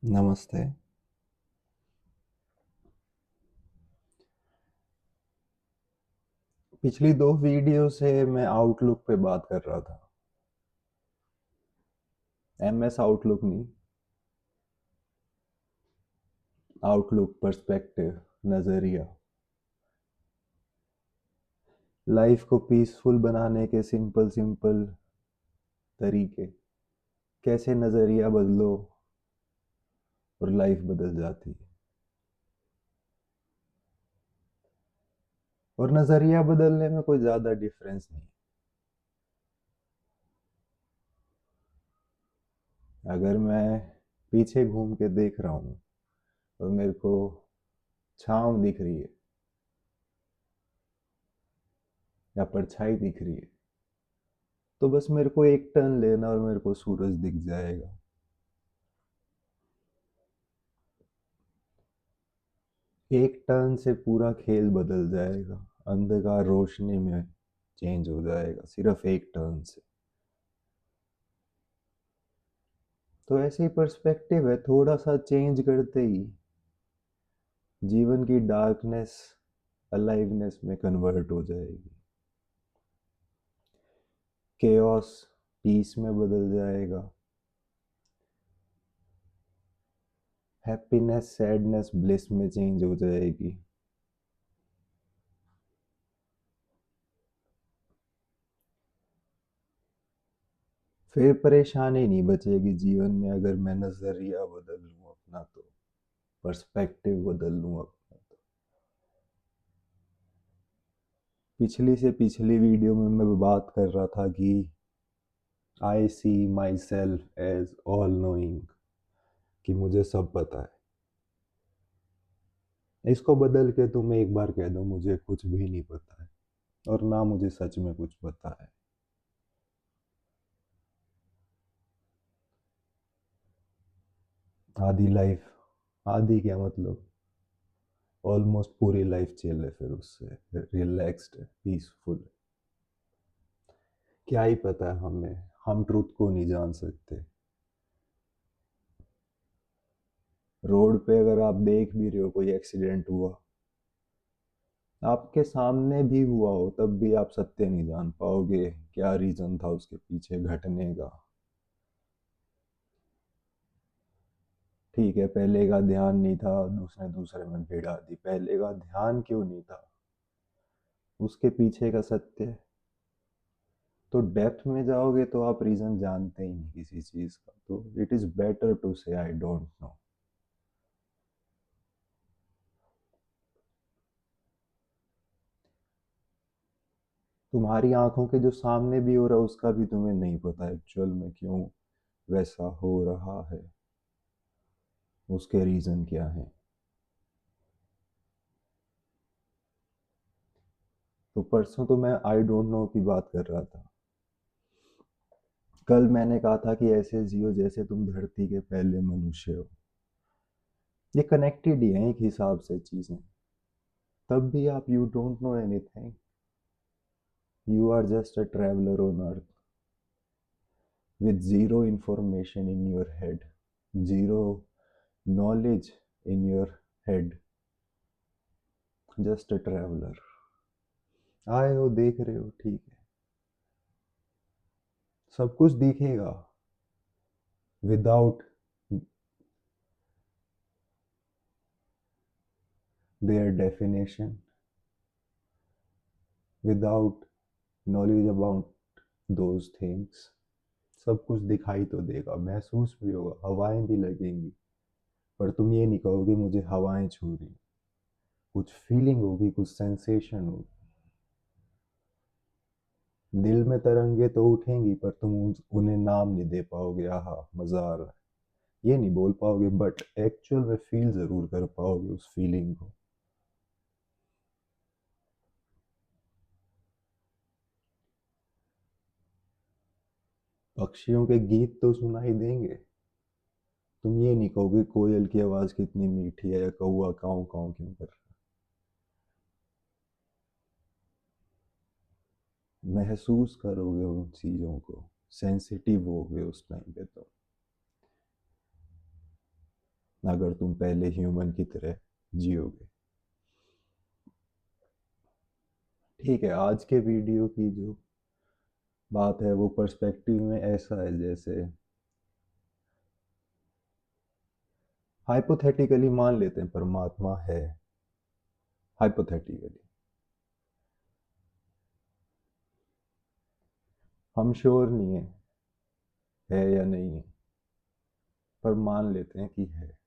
नमस्ते। पिछली 2 वीडियो से मैं आउटलुक पे बात कर रहा था। एमएस आउटलुक नहीं, आउटलुक, पर्सपेक्टिव, नज़रिया। लाइफ को पीसफुल बनाने के सिंपल सिंपल तरीके। कैसे नज़रिया बदलो और लाइफ बदल जाती है। और नज़रिया बदलने में कोई ज़्यादा डिफरेंस नहीं। अगर मैं पीछे घूम के देख रहा हूँ और मेरे को छाँव दिख रही है या परछाई दिख रही है, तो बस मेरे को एक टर्न लेना और मेरे को सूरज दिख जाएगा। एक टर्न से पूरा खेल बदल जाएगा। अंधकार रोशनी में चेंज हो जाएगा सिर्फ एक टर्न से। तो ऐसे ही पर्सपेक्टिव है, थोड़ा सा चेंज करते ही जीवन की डार्कनेस अलाइवनेस में कन्वर्ट हो जाएगी। केओस पीस में बदल जाएगा। हैप्पीनेस सैडनेस ब्लिस में चेंज हो जाएगी। फिर परेशानी नहीं बचेगी जीवन में अगर मैं नजरिया बदल लूं अपना, तो पर्सपेक्टिव बदल लूं अपना तो। पिछली से पिछली वीडियो में मैं बात कर रहा था कि I see myself as all knowing, कि मुझे सब पता है। इसको बदल के तुम एक बार कह दो मुझे कुछ भी नहीं पता है, और ना मुझे सच में कुछ पता है। आधी लाइफ, आधी क्या मतलब ऑलमोस्ट पूरी लाइफ चिल है, फिर उससे रिलैक्स्ड है, पीसफुल है। क्या ही पता है हमें, हम ट्रुथ को नहीं जान सकते। रोड पे अगर आप देख भी रहे हो कोई एक्सीडेंट हुआ, आपके सामने भी हुआ हो, तब भी आप सत्य नहीं जान पाओगे क्या रीजन था उसके पीछे घटने का। ठीक है, पहले का ध्यान नहीं था, दूसरे दूसरे में भिड़ा दी, पहले का ध्यान क्यों नहीं था, उसके पीछे का सत्य। तो डेप्थ में जाओगे तो आप रीजन जानते ही नहीं किसी चीज का, तो इट इज बेटर टू से आई डोंट नो। तुम्हारी आंखों के जो सामने भी हो रहा है उसका भी तुम्हें नहीं पता एक्चुअल में क्यों वैसा हो रहा है, उसके रीजन क्या है। तो परसों तो मैं आई डोंट नो की बात कर रहा था। कल मैंने कहा था कि ऐसे जियो जैसे तुम धरती के पहले मनुष्य हो। ये कनेक्टेड ही है एक हिसाब से चीजें। तब भी आप you don't know anything, you are just a traveller on earth with zero information in your head, zero knowledge in your head, just a traveler। आए हो, देख रहे हो, ठीक है, सब कुछ दिखेगा without their definition, without knowledge about those things। सब कुछ दिखाई तो देगा, महसूस भी होगा, हवाएं भी लगेंगी, पर तुम ये नहीं कहोगे मुझे हवाएं छू रही। कुछ फीलिंग होगी, कुछ सेंसेशन होगी, दिल में तरंगे तो उठेंगी, पर तुम उन्हें नाम नहीं दे पाओगे, आहा मजा आ रहा है ये नहीं बोल पाओगे, बट एक्चुअल में फील जरूर कर पाओगे उस फीलिंग को। पक्षियों के गीत तो सुनाई देंगे, तुम ये नहीं कहोगे कोयल की आवाज कितनी मीठी है या कौवा काऊ काऊ क्यों कर रहा है। महसूस करोगे उन चीजों को, सेंसिटिव होगे उस टाइम पे। तो अगर तुम पहले ह्यूमन की तरह जियोगे। ठीक है, आज के वीडियो की जो बात है वो पर्सपेक्टिव में ऐसा है, जैसे हाइपोथेटिकली मान लेते हैं परमात्मा है, हाइपोथेटिकली हम श्योर नहीं है या नहीं है, पर मान लेते हैं कि है।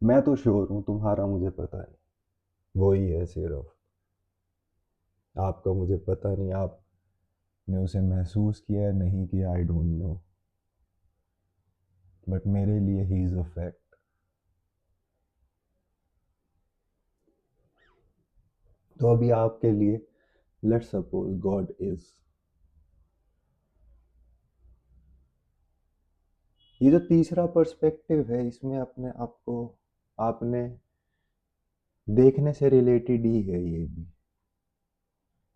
मैं तो श्योर हूं, तुम्हारा मुझे पता नहीं, वही है सिर्फ। आपका मुझे पता नहीं, आपने उसे महसूस किया या नहीं किया, आई डोंट नो, बट मेरे लिए ही इज अ फैक्ट। तो अभी आपके लिए, लेट्स सपोज गॉड इज, ये जो तीसरा पर्सपेक्टिव है इसमें अपने आप को आपने देखने से रिलेटेड ही है, ये भी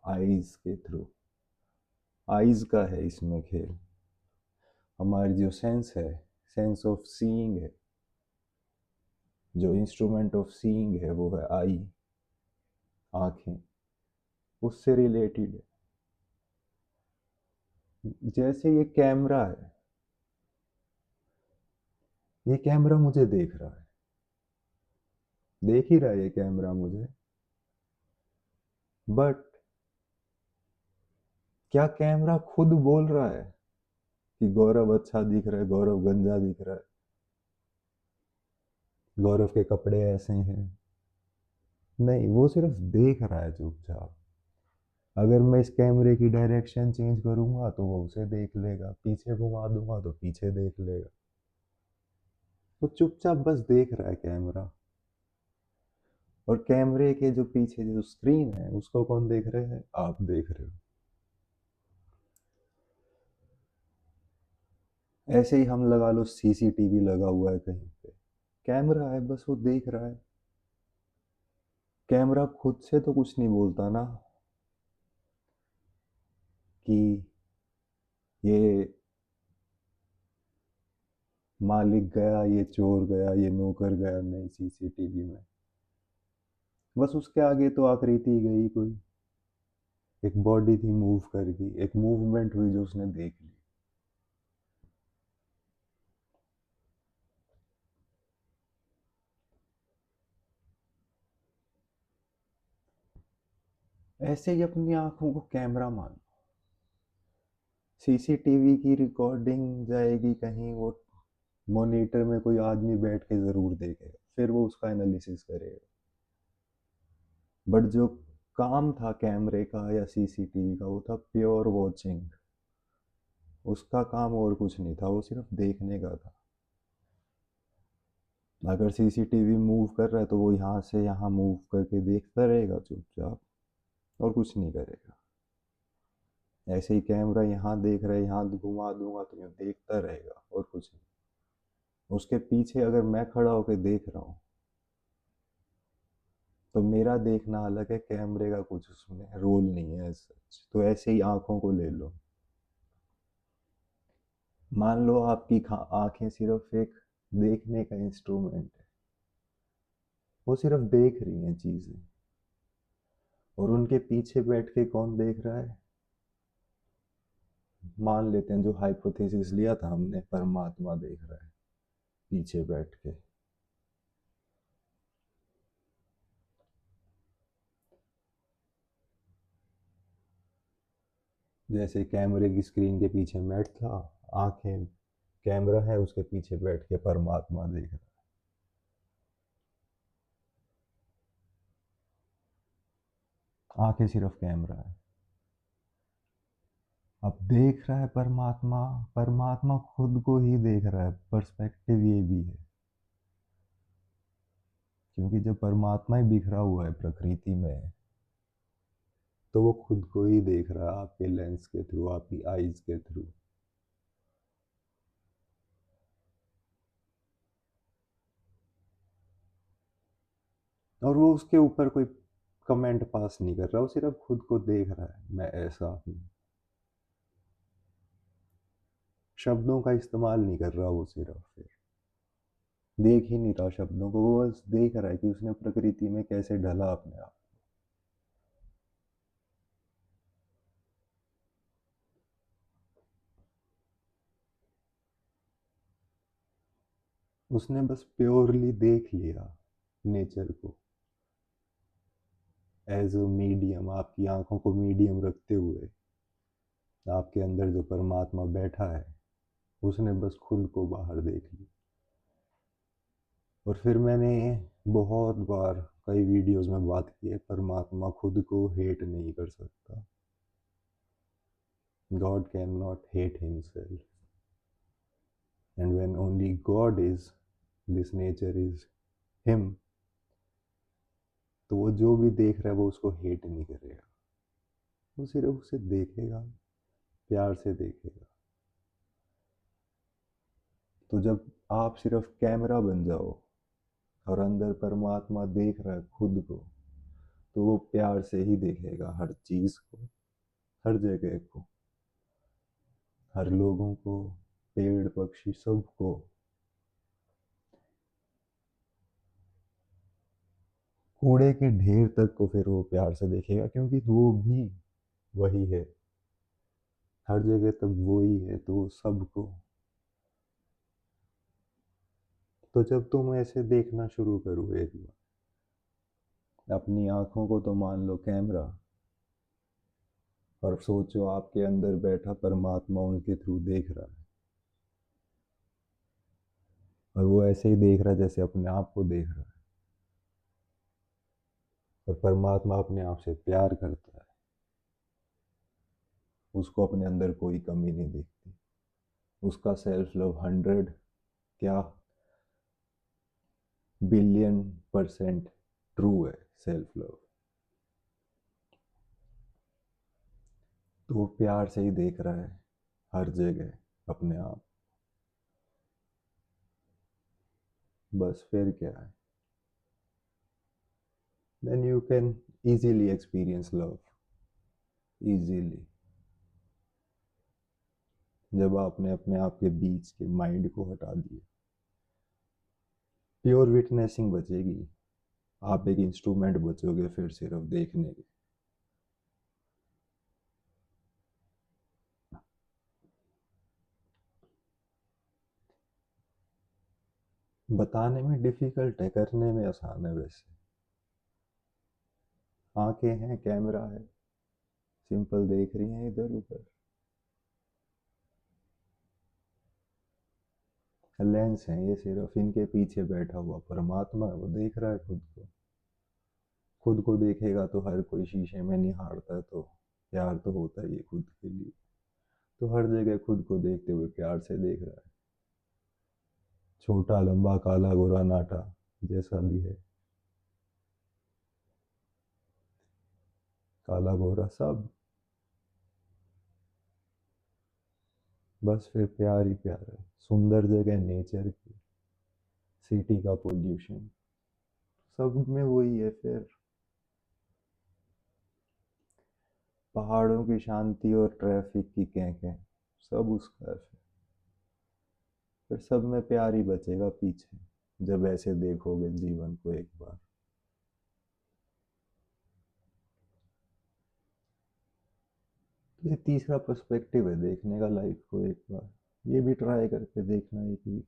आईज के थ्रू, आईज का है इसमें खेल। हमारी जो सेंस है, सेंस ऑफ सीइंग है, जो इंस्ट्रूमेंट ऑफ सीइंग है वो है आई, आंखें, उससे रिलेटेड है। जैसे ये कैमरा है, ये कैमरा मुझे देख रहा है, देख ही रहा है ये कैमरा मुझे, बट क्या कैमरा खुद बोल रहा है कि गौरव अच्छा दिख रहा है, गौरव गंजा दिख रहा है, गौरव के कपड़े ऐसे हैं? नहीं, वो सिर्फ देख रहा है चुपचाप। अगर मैं इस कैमरे की डायरेक्शन चेंज करूंगा तो वो उसे देख लेगा, पीछे घुमा दूंगा तो पीछे देख लेगा। वो चुपचाप बस देख रहा है कैमरा। और कैमरे के जो पीछे जो स्क्रीन है उसको कौन देख रहे हैं? आप देख रहे हो। ऐसे ही हम लगा लो सीसीटीवी लगा हुआ है कहीं पे, कैमरा है बस वो देख रहा है। कैमरा खुद से तो कुछ नहीं बोलता ना कि ये मालिक गया, ये चोर गया, ये नौकर गया, नहीं सीसीटीवी में। बस उसके आगे तो आकृति गई, कोई एक बॉडी थी मूव कर गई, एक मूवमेंट हुई जो उसने देख ली। ऐसे ही अपनी आंखों को कैमरा मान। सीसीटीवी की रिकॉर्डिंग जाएगी कहीं, वो मॉनिटर में कोई आदमी बैठ के जरूर देखेगा, फिर वो उसका एनालिसिस करेगा। बट जो काम था कैमरे का या सीसीटीवी का, वो था प्योर वॉचिंग। उसका काम और कुछ नहीं था, वो सिर्फ देखने का था। अगर सीसीटीवी मूव कर रहा है तो वो यहाँ से यहाँ मूव करके देखता रहेगा चुपचाप, और कुछ नहीं करेगा। ऐसे ही कैमरा यहाँ देख रहा है, यहाँ घुमा दूंगा तो यूँ देखता रहेगा और कुछ नहीं। उसके पीछे अगर मैं खड़ा होकर देख रहा हूँ तो मेरा देखना अलग है, कैमरे का कुछ उसमें रोल नहीं है सच। तो ऐसे ही आंखों को ले लो। मान लो आपकी आंखें सिर्फ एक देखने का इंस्ट्रूमेंट है, वो सिर्फ देख रही हैं चीजें, और उनके पीछे बैठ के कौन देख रहा है? मान लेते हैं जो हाइपोथेसिस लिया था हमने, परमात्मा देख रहा है पीछे बैठ के। जैसे कैमरे की स्क्रीन के पीछे मैट था, आंखें कैमरा है, उसके पीछे बैठ के परमात्मा देख रहा है। आंखें सिर्फ कैमरा है। अब देख रहा है परमात्मा, परमात्मा खुद को ही देख रहा है। पर्सपेक्टिव ये भी है, क्योंकि जब परमात्मा ही बिखरा हुआ है प्रकृति में, तो वो खुद को ही देख रहा है आपके लेंस के थ्रू, आपकी आईज के थ्रू। और वो उसके ऊपर कोई कमेंट पास नहीं कर रहा, वो सिर्फ खुद को देख रहा है, मैं ऐसा हूँ। शब्दों का इस्तेमाल नहीं कर रहा वो, सिर्फ फिर देख ही नहीं रहा शब्दों को, वो बस देख रहा है कि उसने प्रकृति में कैसे ढला अपने आप। उसने बस प्योरली देख लिया नेचर को एज अ मीडियम, आपकी आंखों को मीडियम रखते हुए आपके अंदर जो परमात्मा बैठा है, उसने बस खुद को बाहर देख ली। और फिर मैंने बहुत बार कई वीडियोस में बात की है, परमात्मा खुद को हेट नहीं कर सकता। God can not hate himself, and when only God is, this nature is him, तो वो जो भी देख रहा है वो उसको हेट नहीं करेगा, वो सिर्फ उसे देखेगा, प्यार से देखेगा। तो जब आप सिर्फ कैमरा बन जाओ और अंदर परमात्मा देख रहा है खुद को, तो वो प्यार से ही देखेगा हर चीज को, हर जगह को, हर लोगों को, पेड़ पक्षी सबको। कूड़े के ढेर तक को फिर वो प्यार से देखेगा, क्योंकि वो भी वही है, हर जगह तक वो ही है, तो सबको। तो जब तुम ऐसे देखना शुरू करो एक बार, अपनी आंखों को तो मान लो कैमरा, और सोचो आपके अंदर बैठा परमात्मा उनके थ्रू देख रहा है, और वो ऐसे ही देख रहा है जैसे अपने आप को देख रहा है। और परमात्मा अपने आप से प्यार करता है, उसको अपने अंदर कोई कमी नहीं दिखती, उसका सेल्फ लव 100 क्या बिलियन% ट्रू है सेल्फ लव। तो वो प्यार से ही देख रहा है हर जगह अपने आप। बस फिर क्या है, then you can easily experience love easily, जब आपने अपने आप के बीच के माइंड को हटा दिया। प्योर विटनेसिंग बचेगी, आप एक इंस्ट्रूमेंट बचोगे फिर सिर्फ देखने के। बताने में डिफिकल्ट है, करने में आसान है। वैसे आंखें हैं, कैमरा है, सिंपल देख रही हैं इधर उधर, लेंस है ये, सिर्फ इनके पीछे बैठा हुआ परमात्मा है, वो देख रहा है खुद को। खुद को देखेगा तो हर कोई शीशे में निहारता है, तो प्यार तो होता ही है खुद के लिए, तो हर जगह खुद को देखते हुए प्यार से देख रहा है। छोटा लंबा काला गोरा नाटा जैसा भी है, काला गोरा सब, बस फिर प्यार ही प्यार है। सुंदर जगह नेचर की, सिटी का पोल्यूशन, सब में वही है। फिर पहाड़ों की शांति और ट्रैफिक की कैं सब उसका है। फिर सब में प्यार ही बचेगा पीछे, जब ऐसे देखोगे जीवन को एक बार। ये तीसरा पर्सपेक्टिव है देखने का लाइफ को एक बार, ये भी ट्राई करके देखना एक भी।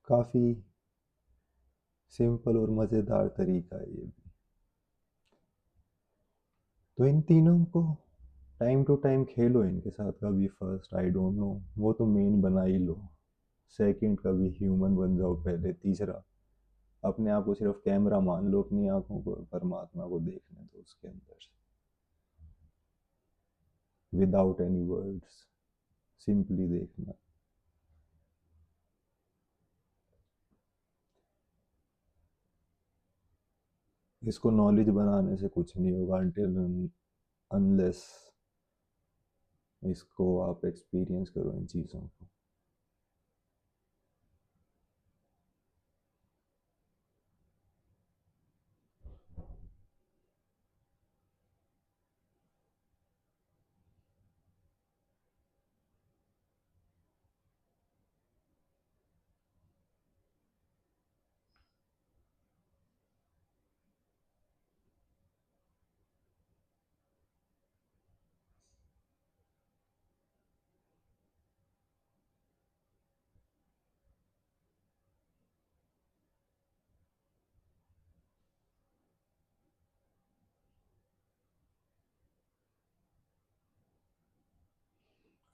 काफ़ी सिंपल और मज़ेदार तरीका है ये भी। तो इन तीनों को टाइम टू टाइम खेलो इनके साथ, कभी फर्स्ट आई डोंट नो वो तो मेन बना ही लो, सेकंड कभी ह्यूमन बन जाओ पहले, तीसरा अपने आप को सिर्फ कैमरा मान लो, अपनी आंखों को परमात्मा को देखने दो उसके अंदर, विदाउट एनी वर्ड्स, सिंपली देखना। इसको नॉलेज बनाने से कुछ नहीं होगा, अनटिल अनलेस इसको आप एक्सपीरियंस करो इन चीज़ों को।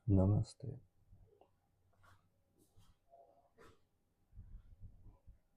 नमस्ते।